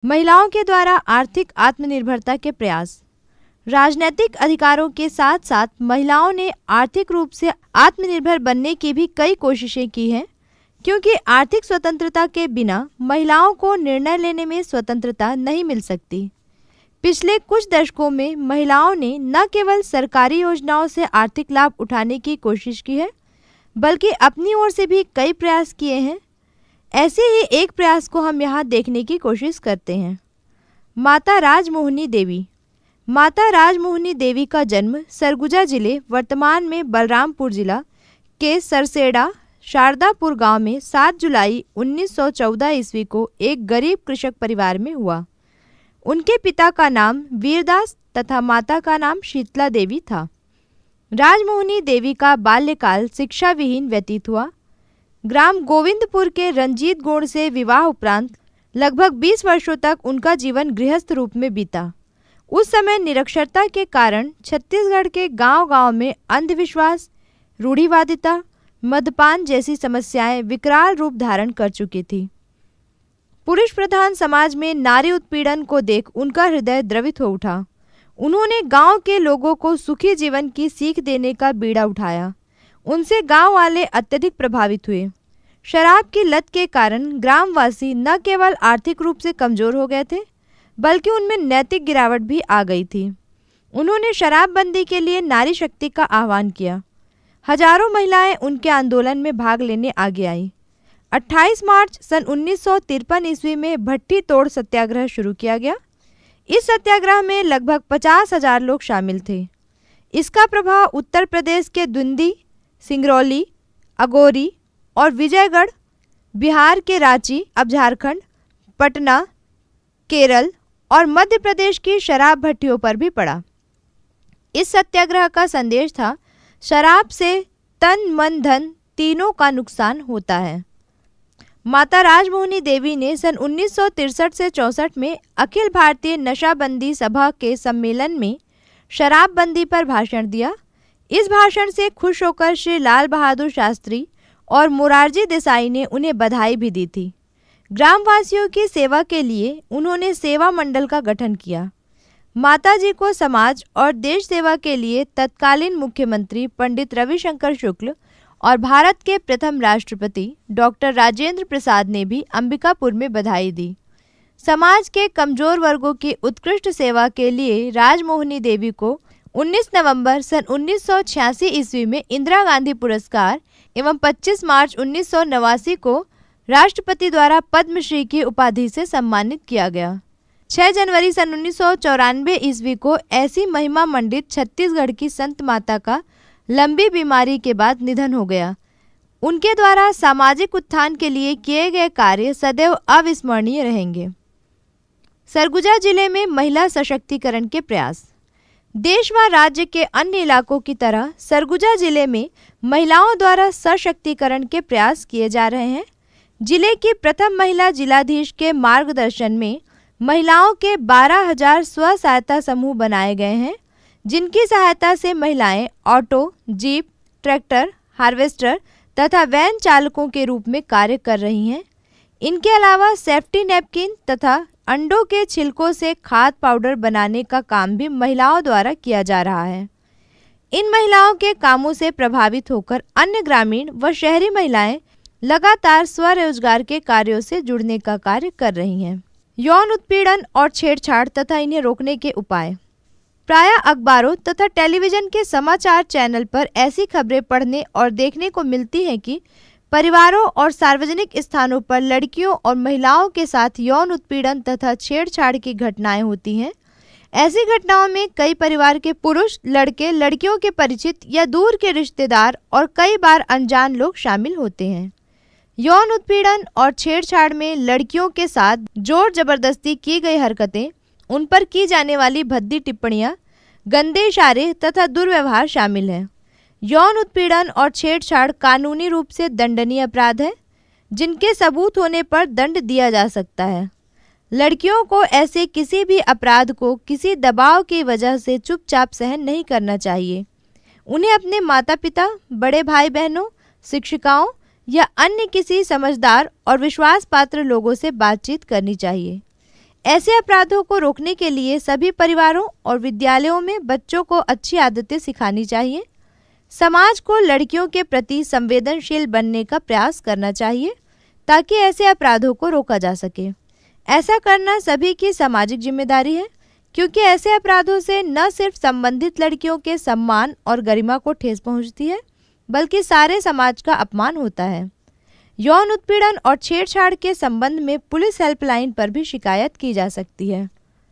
महिलाओं के द्वारा आर्थिक आत्मनिर्भरता के प्रयास। राजनीतिक अधिकारों के साथ साथ महिलाओं ने आर्थिक रूप से आत्मनिर्भर बनने की भी कई कोशिशें की हैं, क्योंकि आर्थिक स्वतंत्रता के बिना महिलाओं को निर्णय लेने में स्वतंत्रता नहीं मिल सकती। पिछले कुछ दशकों में महिलाओं ने न केवल सरकारी योजनाओं से आर्थिक लाभ उठाने की कोशिश की है, बल्कि अपनी ओर से भी कई प्रयास किए हैं। ऐसे ही एक प्रयास को हम यहाँ देखने की कोशिश करते हैं। माता राजमोहिनी देवी। माता राजमोहिनी देवी का जन्म सरगुजा जिले, वर्तमान में बलरामपुर जिला के सरसेड़ा शारदापुर गांव में 7 जुलाई 1914 ईस्वी को एक गरीब कृषक परिवार में हुआ। उनके पिता का नाम वीरदास तथा माता का नाम शीतला देवी था। राजमोहिनी देवी का बाल्यकाल शिक्षा विहीन व्यतीत हुआ। ग्राम गोविंदपुर के रंजीत गोड़ से विवाह उपरांत लगभग 20 वर्षों तक उनका जीवन गृहस्थ रूप में बीता। उस समय निरक्षरता के कारण छत्तीसगढ़ के गांव-गांव में अंधविश्वास, रूढ़िवादिता, मद्यपान जैसी समस्याएं विकराल रूप धारण कर चुकी थी। पुरुष प्रधान समाज में नारी उत्पीड़न को देख उनका हृदय द्रवित हो उठा। उन्होंने गांव के लोगों को सुखी जीवन की सीख देने का बीड़ा उठाया। उनसे गांव वाले अत्यधिक प्रभावित हुए। शराब की लत के कारण ग्रामवासी न केवल आर्थिक रूप से कमजोर हो गए थे, बल्कि उनमें नैतिक गिरावट भी आ गई थी। उन्होंने शराबबंदी के लिए नारी शक्ति का आह्वान किया। हजारों महिलाएं उनके आंदोलन में भाग लेने आगे आईं। 28 मार्च सन 1953 ईस्वी में भट्टी तोड़ सत्याग्रह शुरू किया गया। इस सत्याग्रह में लगभग 50,000 लोग शामिल थे। इसका प्रभाव उत्तर प्रदेश के दुंदी, सिंगरौली, अगोरी और विजयगढ़, बिहार के रांची, अब झारखंड, पटना, केरल और मध्य प्रदेश की शराब भट्टियों पर भी पड़ा। इस सत्याग्रह का संदेश था, शराब से तन मन धन तीनों का नुकसान होता है। माता राजमोहिनी देवी ने सन 1963 से 64 में अखिल भारतीय नशाबंदी सभा के सम्मेलन में शराबबंदी पर भाषण दिया। इस भाषण से खुश होकर श्री लाल बहादुर शास्त्री और मोरारजी देसाई ने उन्हें बधाई भी दी थी। ग्रामवासियों की सेवा के लिए उन्होंने सेवा मंडल का गठन किया। माताजी को समाज और देश सेवा के लिए तत्कालीन मुख्यमंत्री पंडित रविशंकर शुक्ल और भारत के प्रथम राष्ट्रपति डॉक्टर राजेंद्र प्रसाद ने भी अंबिकापुर में बधाई दी। समाज के कमजोर वर्गों की उत्कृष्ट सेवा के लिए राजमोहिनी देवी को 19 नवंबर सन 1986 ईस्वी में इंदिरा गांधी पुरस्कार एवं 25 मार्च 1989 को राष्ट्रपति द्वारा पद्मश्री की उपाधि से सम्मानित किया गया। 6 जनवरी सन 1994 ईस्वी को ऐसी महिमा मंडित छत्तीसगढ़ की संत माता का लंबी बीमारी के बाद निधन हो गया। उनके द्वारा सामाजिक उत्थान के लिए किए गए कार्य सदैव अविस्मरणीय रहेंगे। सरगुजा जिले में महिला सशक्तिकरण के प्रयास। देश व राज्य के अन्य इलाकों की तरह सरगुजा जिले में महिलाओं द्वारा सशक्तिकरण के प्रयास किए जा रहे हैं। जिले की प्रथम महिला जिलाधीश के मार्गदर्शन में महिलाओं के 12,000 स्व सहायता समूह बनाए गए हैं, जिनकी सहायता से महिलाएं ऑटो, जीप, ट्रैक्टर, हार्वेस्टर तथा वैन चालकों के रूप में कार्य कर रही हैं। इनके अलावा सेफ्टी नैपकिन तथा अंडों के छिलकों से खाद पाउडर बनाने का काम भी महिलाओं द्वारा किया जा रहा है। इन महिलाओं के कामों से प्रभावित होकर अन्य ग्रामीण व शहरी महिलाएं लगातार स्वरोजगार के कार्यों से जुड़ने का कार्य कर रही हैं। यौन उत्पीड़न और छेड़छाड़ तथा इन्हें रोकने के उपाय। प्रायः अखबारों तथा टेलीविज़न के समाचार चैनल पर ऐसी खबरें पढ़ने और देखने को मिलती हैं कि परिवारों और सार्वजनिक स्थानों पर लड़कियों और महिलाओं के साथ यौन उत्पीड़न तथा छेड़छाड़ की घटनाएं होती हैं। ऐसी घटनाओं में कई परिवार के पुरुष, लड़के, लड़कियों के परिचित या दूर के रिश्तेदार और कई बार अनजान लोग शामिल होते हैं। यौन उत्पीड़न और छेड़छाड़ में लड़कियों के साथ जोर जबरदस्ती की गई हरकतें, उन पर की जाने वाली भद्दी टिप्पणियां, गंदे इशारे तथा दुर्व्यवहार शामिल हैं। यौन उत्पीड़न और छेड़छाड़ कानूनी रूप से दंडनीय अपराध है, जिनके सबूत होने पर दंड दिया जा सकता है। लड़कियों को ऐसे किसी भी अपराध को किसी दबाव की वजह से चुपचाप सहन नहीं करना चाहिए। उन्हें अपने माता पिता, बड़े भाई बहनों, शिक्षिकाओं या अन्य किसी समझदार और विश्वास पात्र लोगों से बातचीत करनी चाहिए। ऐसे अपराधों को रोकने के लिए सभी परिवारों और विद्यालयों में बच्चों को अच्छी आदतें सिखानी चाहिए। समाज को लड़कियों के प्रति संवेदनशील बनने का प्रयास करना चाहिए ताकि ऐसे अपराधों को रोका जा सके। ऐसा करना सभी की सामाजिक जिम्मेदारी है, क्योंकि ऐसे अपराधों से न सिर्फ संबंधित लड़कियों के सम्मान और गरिमा को ठेस पहुंचती है, बल्कि सारे समाज का अपमान होता है। यौन उत्पीड़न और छेड़छाड़ के संबंध में पुलिस हेल्पलाइन पर भी शिकायत की जा सकती है।